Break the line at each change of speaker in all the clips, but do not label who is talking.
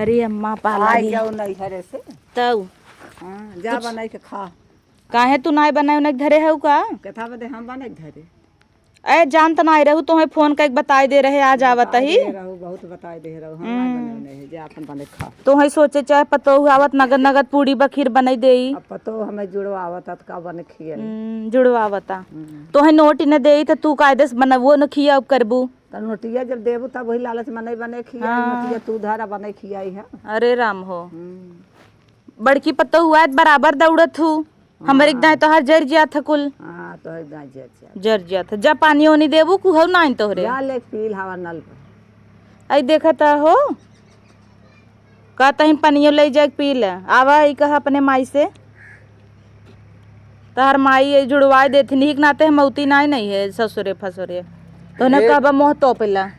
अरे अम्मा पाला
आई जाओ नहीं घरे से
तब
हाँ जा बनाई के खा।
काहे तू नाय बनाए उन्हें घरे है का
कथा बदे हम बने घरे
ए जान त नाय रहू तुम्हें फोन का बताई दे रहे आज आवत ही
रहू बहुत बताई दे रहू हम नहीं बने नहीं जा अपन बने खा।
तुम्हें सोचे चाहे पतो आवत नगद नगद पूड़ी बखीर बनई देई
अब पतो हमें जुड़वा आवत का बने खिया
जुड़वावता तोहे नोट इने देई त तू कायदे से बनवो न खिया करबू
त नोटिया जब देबू तब वही लालच में नहीं बने खिया नोटिया तू धारा बने खियाई है।
अरे राम हो बड़की पतो हुआ बराबर दौड़त हूँ हमारे एक दाएं तो हर जर जिया था कुल
हाँ तो
जर जिया था जब पानी ओनी देबू कुहू नाइन तोहरे
जा ले पील हवा नल पर
आई देखा था हो का तहिन पानियो ले जाए पी ले आवा ही कहा अपने माई से तहर माई ये जुड़वाए देती नीक नाते हम मौती नहीं है ससुरे फसुरे तो ने कहबा मोह तोपेला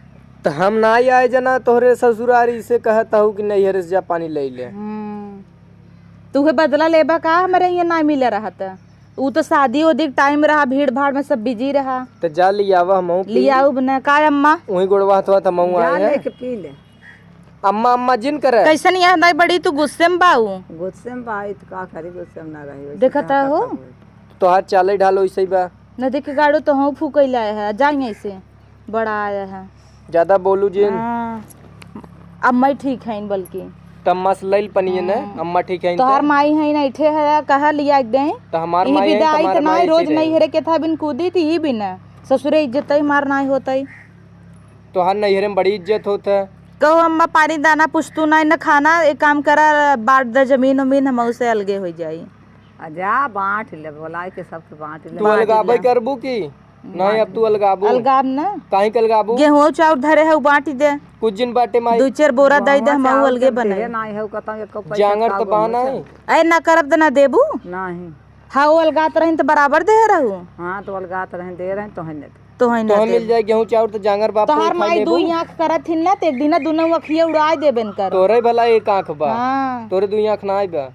तो हम ना आए जना तोहरे ससुरारी से कहता हूँ कि नहीं हरे से जा पानी ले ले
तुहे बदला लेबा का हमारे यहाँ ना मिले रहा था वो तो शादी उदी टाइम रहा भीड़ भाड़ में सब बिजी रहा
तो जा लियावा हम
लियाऊ बना का अम्मा
वही गुड़वा था मऊ आए हैं
के पी ले
अम्मा अम्मा जिन करे
कैसे नहीं याद आई बड़ी तू गुस्से में बाऊ
गुस्से में बाई तो का करी गुस्से में ना रही
देखता हो
तो हाथ चाले ढालो ऐसे ही बा
नदी के गाड़ो तो हम फूकैला है जाएंगे ऐसे बड़ा आया है
ज्यादा बोलू जिन
अम्मा ठीक है बल्कि
तम्मा से लइल पनिए ने अम्मा ठीक है
तोहर माई है नहीं ठे है कहा लिया दे
तो हमार माई है
विदाई
तुम्हार
तो
माई
नहीं रोज नहीं हरे के था बिन कूदी थी ही बिन ससुरे इज्जत ही मार नहीं होतई
तो हर नैहरे में बड़ी इज्जत होता
कहो अम्मा पानी दाना पुछतू नहीं न खाना एक काम करा बांट दे जमीन उमीन हम उसे अलगे हो जाई
जा बांट ले बोलाई के सबके बांट ले
तू अलगाबे करबू की नहीं अब तू अलगाबू
अलगाब न
काहे के अलगाबू
गेहूं चाउर धरे है बांटी दे
कुछ दिन बाटे माई
दो चार बोरा दई दे हम अलगे बने
नहीं है कता एको पैसा
जांगर तो बाना है
ए ना करब त ना देबू
नहीं
हाँ वो अलगात रही तो बराबर दे रहू
हाँ तो अलगात रहे दे रहे तो है
तो है
तो
ना
हम मिल जाए गेहूं चाउर तो जांगर बाप
तोहर माई दू आंख करत हिन ना ते एक दिन दुनो अखिए उड़ाए देबेन कर
तोरे भला एक आंख बा
हां
तोरे दुई आंख ना बा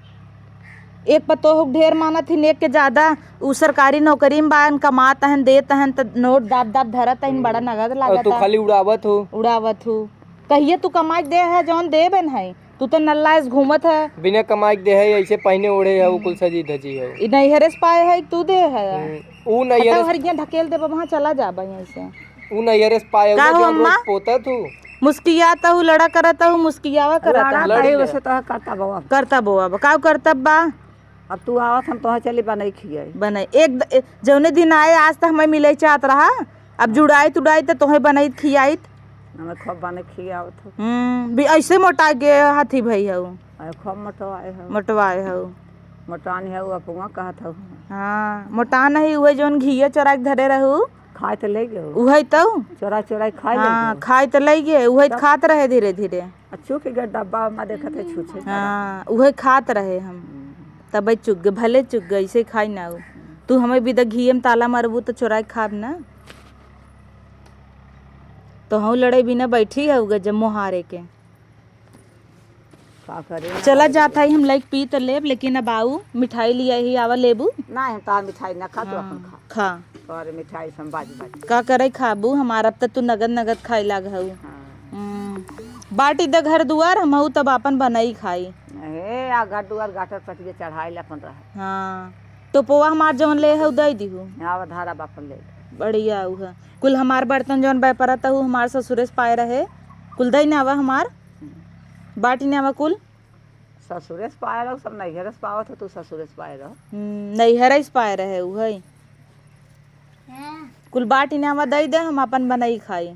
एक पतो ढेर मानत हिन एक के ज्यादा उ सरकारी नौकरी में बान कमात हन देत हन त नोट दाब दाब धरत हन बड़ा नगद लागत
तू खाली उड़ावत हो
उड़ावत हूँ कहिए तू कमाई दे है जौन देबेन है तू तो नल्ला इस घूमत है
बिना कमाई के दे है ऐसे पहने ओढ़े है वो कुल सजी धजी है
ई नहीं हरेस पाए है तू दे है
ऊ नहीं
तो हरिया ढकेल दे वहां चला जा यहीं से
ऊ नहीं हरेस पाए
का हो
जो
अम्मा?
रोज पोता तू
मुस्कियाता हूँ लड़ा करता हूँ मुस्कियावा करता
लड़ाई वैसे तो करता बाबा
करता बोआ का करता बा
अब तू आवत हम तो चली बा नहीं खियाई
बनाई एक जौने दिन आए आज तक हमें मिले चाहत रहा अब जुड़ाई तुड़ाई तो तोहे बनाई खियाई
हमें खूब बने खियावत हो
भी ऐसे मोटा के हाथी भई हूँ
खूब मोटवाए हो
मोटवाए हूँ
मोटान है अपवा कहत हो
हाँ मोटा नहीं हुए जौन घिया चोरा के धरे रहू
खाए तो ले गए
उहे तो
चोरा चोरा खाए
हाँ खाए तो लई गे उहे खात रहे धीरे धीरे
अच्छो के डब्बा में देखत है छूछे
हाँ उहे खात रहे हम तब चुग गए भले चुग गए ऐसे खाई ना हो तू हमें भी तो घी में ताला मारबू तो चोरा के खाब ना तो हम लड़े बिना बैठी है जब मोहारे के
का करे
चला जाता ही हम लाइक पी तो लेब लेकिन अब आऊ मिठाई लिया ही आवा लेबू
ना हम तार मिठाई ना खा तो अपन खा
खा
और मिठाई सब बाज बाज
का करे खाबू हमारा अब तू नगद नगद खाई लाग हऊ बाटी द घर दुआर हम तब अपन बनाई खाई
ए आ गडुआर गाटर पटिए चढ़ाई ले अपन रहे
हाँ तो पोवा हमार जवन ले है दई दीहू
आवा धारा बापन ले
बढ़िया है कुल हमार बर्तन जौन व्यापारता हूँ हमार ससुरे से पाए रहे कुल दई ना आवा हमार बाटी ने आवा कुल
ससुरे से पाए रहो सब नैहरे से पावत हो तू ससुरे से पाए रहो
नैहरे से पाए रहे उहे कुल बाटी ने आवा दई दे हम अपन बनाई खाई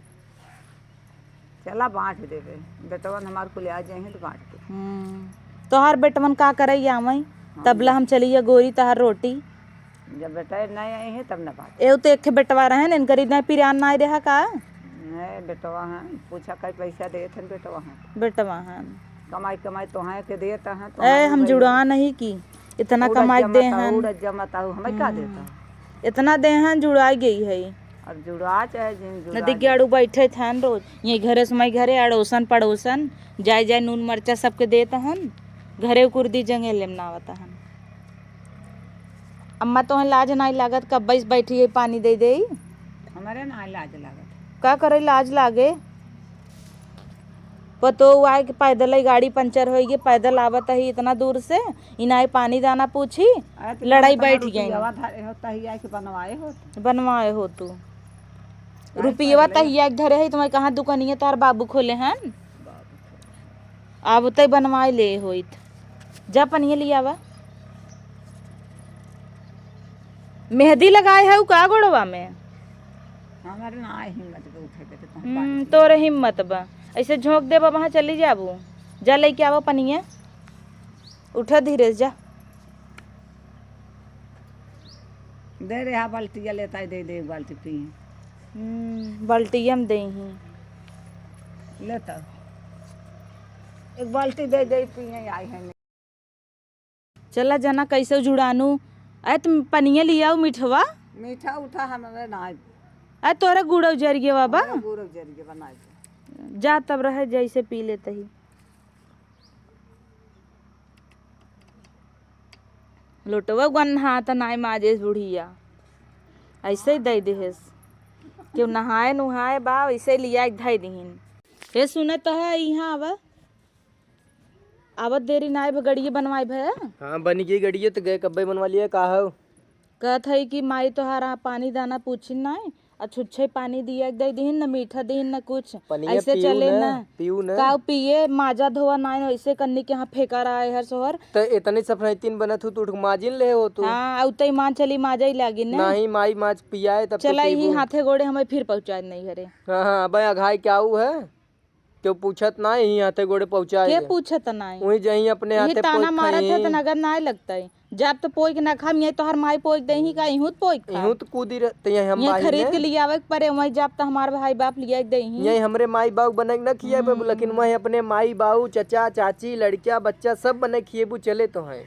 चला बांट देवे बेटवन हमार कुल आ जाए तो बांट दे
तोहार बेटवन का करे आवई तबला हम चलिए गोरी तहार रोटी
जब बेटा नहीं आई है तब न बात
एव तो एक बेटवा रहे न करी ना पिरान ना रहा का
नहीं बेटवा है पूछा कई पैसा दे थे बेटवा है
बेटवा है
कमाई कमाई तो है के देता है तो
ए हम जुड़ा नहीं की इतना कमाई दे हैं
जमाता हूँ हमें क्या देता
इतना दे हैं जुड़ाई गई है
और जुड़ा चाहे जिन जुड़ा
नदी के आड़ू बैठे थे रोज ये घरे से मैं घरे अड़ोसन पड़ोसन जाय जाय नून मरचा सबके देता हन घरे कुर्दी जंगे लेमनावता हन अम्मा तो लाज नहीं लागत कब बैस बैठी है पानी दे दे
हमारे ना लाज लागत
का करे लाज लागे पतो आए कि पैदल ही गाड़ी पंचर हो गई, पैदल आवत ही इतना दूर से, इनाए पानी दाना पूछी, लड़ाई बैठ गई।
होता ही है कि
बनवाए हो तू रुपया तहिया धरे है, तुम्हें कहाँ दुकानिया तार बाबू खोले हैं, अब तय बनवाए ले होइत। जा पनिया लिया आवा। मेहंदी लगाए है का गोड़वा में?
हमारे ना हिम्मत के उठे के तो
तोरे हिम्मत बा, ऐसे झोंक दे बा, वहाँ चली जाबू। जा लेके आवा पनिया, उठा धीरे से जा।
दे रे हा बाल्टिया लेता है, दे एक बाल्टी पी
बाल्टिया में दे ही
लेता, एक बाल्टी दे पिए आई है।
चला जाना कैसे जुड़ानू। अरे तुम पनिया लिया मीठवा
मीठा उठा हमारे ना
अरे तोरा गुड़ जरिए बाबा,
गुड़ जरिए बना
जा तब रहे जैसे पी लेते ही। लोटवा गन्हा त नाय माजेस बुढ़िया, ऐसे ही दे देहेस, क्यों नहाए नुहाए बा ऐसे लिया धई दीन। हे सुनत है यहाँ आवत देरी नाय गड़िए बनवाए भैया।
हाँ बन गई गड़िए तो गए कब्बे बनवा लिया का हो।
कहत है कि माई तोहारा पानी दाना पूछिन नाय, छुच्छे पानी दिया दे दीन, न मीठा दीन न कुछ, ऐसे चले न
पीऊ न
का पिए माजा धोआ नाय, ऐसे करने के यहाँ फेंका रहा है हर सोहर।
तो इतने सफाईतीन बनत हो तू माजिन ले हो तू।
हाँ औते मान चली माजा ही लागी न।
नहीं माई माज पियाए तब
चला ही हाथे गोड़े हमें फिर पहुँचा नहीं हरे।
हाँ हाँ भाई अघाई क्या है, क्यों पूछत ना ही हाथे गोड़े पहुँचाए
के पूछत नाय,
वही जही अपने
ये
हाथे
ताना मारत है तो
पोई
नगर नाय लगता है। जब तो पोई के ना खाम, ये तो हर माई पोई दे ही का इहूत पोई खा,
इहूं तो कूदी रहते हैं हम
ये
भाई
खरीद
ने।
के लिए आवे परे, वही जब तो हमारे भाई बाप लिया दे ही।
यही हमरे माई बाबू बने न खिए पे, लेकिन वही अपने माई बाबू चचा चाची लड़किया बच्चा सब बने खिएबू चले तो हैं।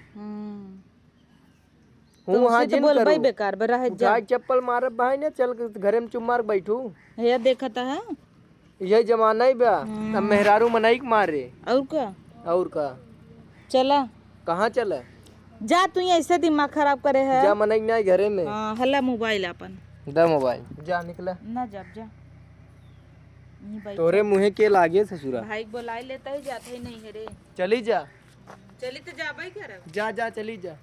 हूँ हाँ जिन
बोलबई बेकार बे रह जा।
चप्पल मारब भाई ने, चल घरे में चुम्मार बैठू।
ये देखत है
यही जमाना ही बा, अब मेहरारू मनाई मारे
और का।
और का
चला
कहाँ चला,
जा तू ऐसे दिमाग खराब करे है।
जा मनाई नहीं घरे में।
हाँ हल्ला मोबाइल अपन
द मोबाइल जा निकला
ना, जब जा
तोरे मुँहे के लागे ससुरा।
भाई बोलाई लेता ही जाते ही नहीं है रे।
चली जा,
चली तो जाबई कर
जा जा चली जा।